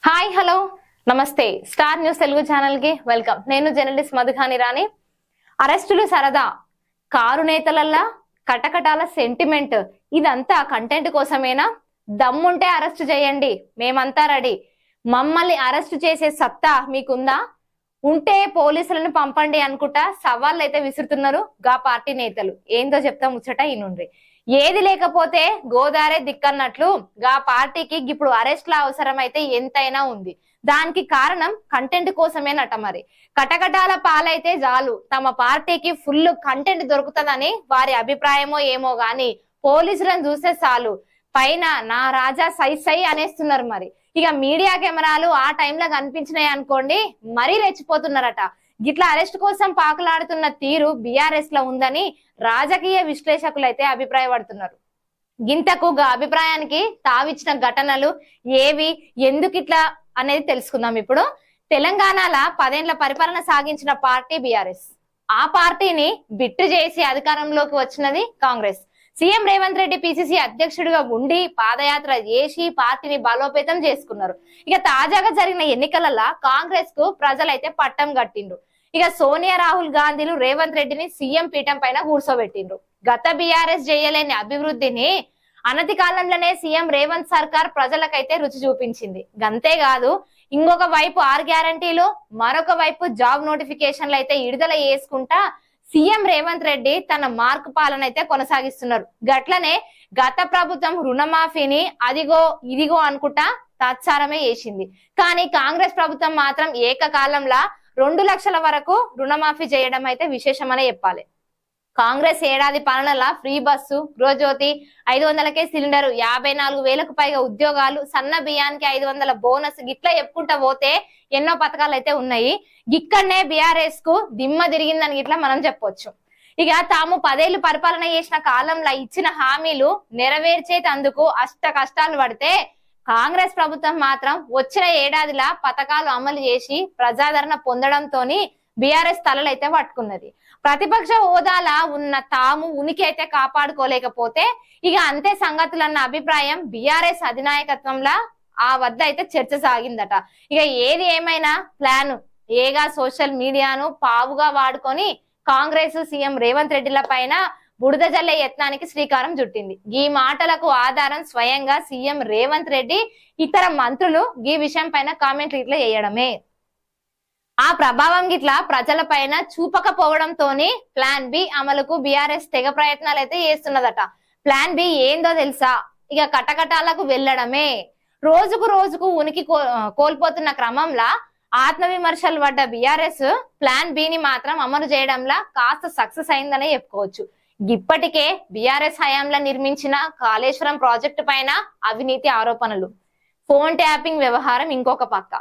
Hi hello నమస్తే star news Telugu channel కి welcome. నేను జర్నలిస్ట్ మధుఖాని రాణి. అరెస్టులు సరదా, కారు నేతలల్లా కటకటాల సెంటిమెంట్, ఇదంతా కంటెంట్ కోసమేనా? దమ్ముంటే అరెస్ట్ చేయండి, మేమంతా రెడీ. మమ్మల్ని అరెస్ట్ చేసే సత్తా మీకుందా? ఉంటే పోలీసులను పంపండి అనుకుంటా సవాళ్ళు అయితే విసురుతున్నారు గా పార్టీ నేతలు. ఏందో చెప్తా ముచ్చట ఈనుండ్రి. ఏది లేకపోతే గోదారే దిక్కన్నట్లు గా పార్టీకి ఇప్పుడు అరెస్ట్ల అవసరం అయితే ఎంతైనా ఉంది. దానికి కారణం కంటెంట్ కోసమేనట. మరి కటకటాల పాలైతే చాలు, తమ పార్టీకి ఫుల్ కంటెంట్ దొరుకుతుందని వారి అభిప్రాయమో ఏమో గాని పోలీసులను చూస్తే చాలు పైన నా రాజా సై సై అనేస్తున్నారు. మరి ఇక మీడియా కెమెరాలు ఆ టైంలో కనిపించినాయి అనుకోండి, మరీ రెచ్చిపోతున్నారట. గిట్లా అరెస్ట్ కోసం పాకులాడుతున్న తీరు బీఆర్ఎస్ లో ఉందని రాజకీయ విశ్లేషకులు అయితే అభిప్రాయపడుతున్నారు. గింతకు అభిప్రాయానికి తావిచ్చిన ఘటనలు ఏవి, ఎందుకు ఇట్లా అనేది తెలుసుకుందాం ఇప్పుడు. తెలంగాణలో 10 ఏళ్ల పరిపాలన సాగించిన పార్టీ బీఆర్ఎస్. ఆ పార్టీని బిట్టు చేసి అధికారంలోకి వచ్చినది కాంగ్రెస్. సీఎం రేవంత్ రెడ్డి పిసిసి అధ్యక్షుడిగా ఉండి పాదయాత్ర చేసి పార్టీని బలోపేతం చేసుకున్నారు. ఇక తాజాగా జరిగిన ఎన్నికలలో కాంగ్రెస్ కు ప్రజలైతే పట్టం కట్టిండ్రు. ఇక సోనియా, రాహుల్ గాంధీలు రేవంత్ రెడ్డిని సీఎం పీఠం పైన కూర్చోబెట్టిండ్రు. గత బీఆర్ఎస్ చేయలేని అభివృద్ధిని అనతి కాలంలోనే సీఎం రేవంత్ సర్కార్ ప్రజలకైతే రుచి చూపించింది. గంతేకాదు, ఇంకొక వైపు 6 గ్యారంటీలు, మరొక వైపు జాబ్ నోటిఫికేషన్లు అయితే విడుదల చేసుకుంటా సీఎం రేవంత్ రెడ్డి తన మార్క్ పాలన అయితే కొనసాగిస్తున్నారు. గట్లనే గత ప్రభుత్వం రుణమాఫీని అదిగో ఇదిగో అనుకుంటా తాత్సారమే చేసింది. కానీ కాంగ్రెస్ ప్రభుత్వం మాత్రం ఏకకాలంలో 2 లక్షల వరకు రుణమాఫీ చేయడం అయితే విశేషమనే చెప్పాలి. కాంగ్రెస్ ఏడాది పాలనలా ఫ్రీ బస్సు, గృహజ్యోతి, 500కే సిలిండర్, 54,000కు పైగా ఉద్యోగాలు, సన్న బియ్యానికి 500 బోనస్, గిట్లా చెప్పుకుంటా పోతే ఎన్నో పథకాలు అయితే ఉన్నాయి. ఇక్కడనే బీఆర్ఎస్ కు దిమ్మ తిరిగిందని గిట్లా మనం చెప్పొచ్చు. ఇక తాము 10 ఏళ్లు పరిపాలన చేసిన కాలంలో ఇచ్చిన హామీలు నెరవేర్చేటందుకు అష్ట కష్టాలు పడితే కాంగ్రెస్ ప్రభుత్వం మాత్రం వచ్చిన ఏడాదిలా పథకాలు అమలు చేసి ప్రజాదరణ పొందడంతోని బీఆర్ఎస్ తలలైతే పట్టుకున్నది. ప్రతిపక్ష హోదాలా ఉన్న తాము ఉనికి అయితే కాపాడుకోలేకపోతే ఇక అంతే సంగతులన్న అభిప్రాయం బీఆర్ఎస్ అధినాయకత్వంలో ఆ వద్ద అయితే చర్చ సాగిందట. ఇక ఏది ఏమైనా ప్లాన్ ఏగా సోషల్ మీడియాను పావుగా వాడుకొని కాంగ్రెస్ సీఎం రేవంత్ రెడ్డిల పైన బురద జల్లే యత్నానికి శ్రీకారం చుట్టింది. ఈ మాటలకు ఆధారం స్వయంగా సీఎం రేవంత్ రెడ్డి, ఇతర మంత్రులు ఈ విషయం పైన కామెంట్లు ఇట్లా చేయడమే. ఆ ప్రభావం గిట్లా ప్రజల పైన చూపకపోవడంతోనే ప్లాన్ బి అమలుకు బీఆర్ఎస్ తెగ ప్రయత్నాలు అయితే చేస్తున్నదట. ప్లాన్ బి ఏందో తెలుసా? ఇక కటకటాలకు వెళ్లడమే. రోజుకు రోజుకు ఉనికి కోల్పోతున్న క్రమంలో ఆత్మవిమర్శలు పడ్డ బీఆర్ఎస్ ప్లాన్ బిని మాత్రం అమలు చేయడంలో కాస్త సక్సెస్ అయిందనే చెప్పుకోవచ్చు. ఇప్పటికే బీఆర్ఎస్ హయాంలో నిర్మించిన కాళేశ్వరం ప్రాజెక్టు పైన అవినీతి ఆరోపణలు, ఫోన్ ట్యాపింగ్ వ్యవహారం ఇంకొక పక్క,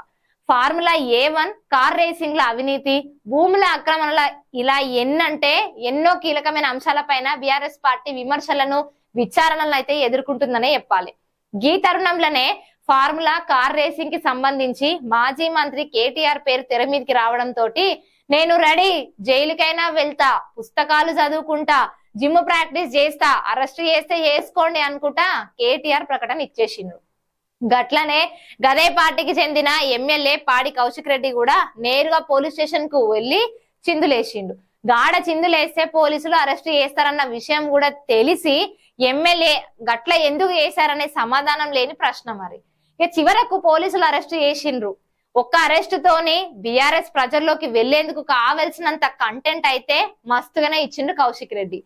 ఫార్ములా A1 కార్ రేసింగ్ ల అవినీతి, భూముల ఆక్రమణల, ఇలా ఎన్నో కీలకమైన అంశాలపైన బీఆర్ఎస్ పార్టీ విమర్శలను, విచారణలను అయితే ఎదుర్కొంటుందనే చెప్పాలి. ఈ తరుణంలోనే ఫార్ములా కార్ రేసింగ్ కి సంబంధించి మాజీ మంత్రి కేటీఆర్ పేరు తెర మీదకి రావడంతో నేను రెడీ, జైలుకైనా వెళ్తా, పుస్తకాలు చదువుకుంటా, జిమ్ ప్రాక్టీస్ చేస్తా, అరెస్ట్ చేస్తే చేసుకోండి అనుకుంటా కేటీఆర్ ప్రకటన ఇచ్చేసిండ్రు. గట్లనే గదే పార్టీకి చెందిన ఎమ్మెల్యే పాడి కౌశిక్ రెడ్డి కూడా నేరుగా పోలీస్ స్టేషన్ కు వెళ్లి చిందులేసిండు. గాఢ చిందులేస్తే పోలీసులు అరెస్ట్ చేస్తారన్న విషయం కూడా తెలిసి ఎమ్మెల్యే గట్ల ఎందుకు చేశారనే సమాధానం లేని ప్రశ్న. మరి ఇక చివరకు పోలీసులు అరెస్ట్ చేసిండ్రు. ఒక్క అరెస్ట్ తోని బీఆర్ఎస్ ప్రజల్లోకి వెళ్లేందుకు కావలసినంత కంటెంట్ అయితే మస్తుగానే ఇచ్చిండు కౌశిక్ రెడ్డి.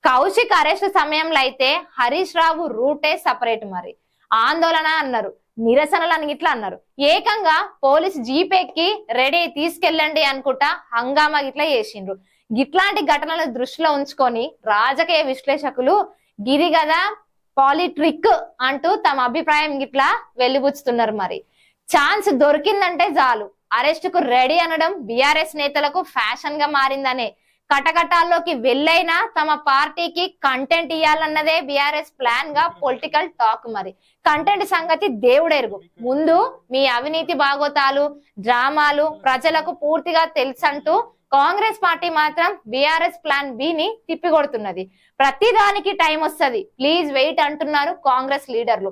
కౌశిక్ అరెస్ట్ సమయంలో అయితే హరీష్ రావు రూటే సపరేట్. మరి ఆందోళన అన్నారు, నిరసనలు అని ఇట్లా అన్నారు. ఏకంగా పోలీస్ జీప్ ఎక్కి రెడీ తీసుకెళ్ళండి అనుకుంటా హంగామా గిట్లా చేసిండ్రు. గిట్లాంటి ఘటనలు దృష్టిలో ఉంచుకొని రాజకీయ విశ్లేషకులు గిరి గదా పాలిట్రిక్ అంటూ తమ అభిప్రాయం గిట్లా వెలిబుచ్చుతున్నారు. మరి ఛాన్స్ దొరికిందంటే చాలు అరెస్ట్ కు రెడీ అనడం బీఆర్ఎస్ నేతలకు ఫ్యాషన్ గా మారిందనే. కటకటాల్లోకి వెళ్ళైనా తమ పార్టీకి కంటెంట్ ఇవ్వాలన్నదే బీఆర్ఎస్ ప్లాన్ గా పొలిటికల్ టాక్. మరి కంటెంట్ సంగతి దేవుడెరుగు. ముందు మీ అవినీతి బాగోతాలు, డ్రామాలు ప్రజలకు పూర్తిగా తెలుసంటూ కాంగ్రెస్ పార్టీ మాత్రం బీఆర్ఎస్ ప్లాన్ బిని తిప్పికొడుతున్నది. ప్రతిదానికి టైం వస్తుంది, ప్లీజ్ వెయిట్ అంటున్నారు కాంగ్రెస్ లీడర్లు.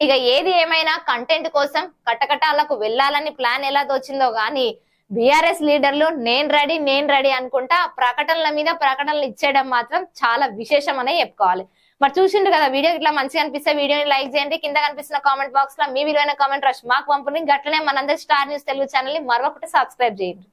ఇక ఏది ఏమైనా కంటెంట్ కోసం కటకటాలకు వెళ్ళాలని ప్లాన్ ఎలా తోచిందో గానీ బీఆర్ఎస్ లీడర్లు నేను రెడీ అనుకుంటా ప్రకటనల మీద ప్రకటనలు ఇచ్చేయడం మాత్రం చాలా విశేషం అనే చెప్పుకోవాలి. మరి చూసిండు కదా వీడియో ఇట్లా మంచిగా అనిపిస్తే వీడియోని లైక్ చేయండి. కింద కనిపిస్తున్న కామెంట్ బాక్స్ లో మీ విలువైన కామెంట్ మాకు పంపుని. గట్లనే మనందరి స్టార్ న్యూస్ తెలుగు ఛానల్ ని మరొకటి సబ్స్క్రైబ్ చేయండి.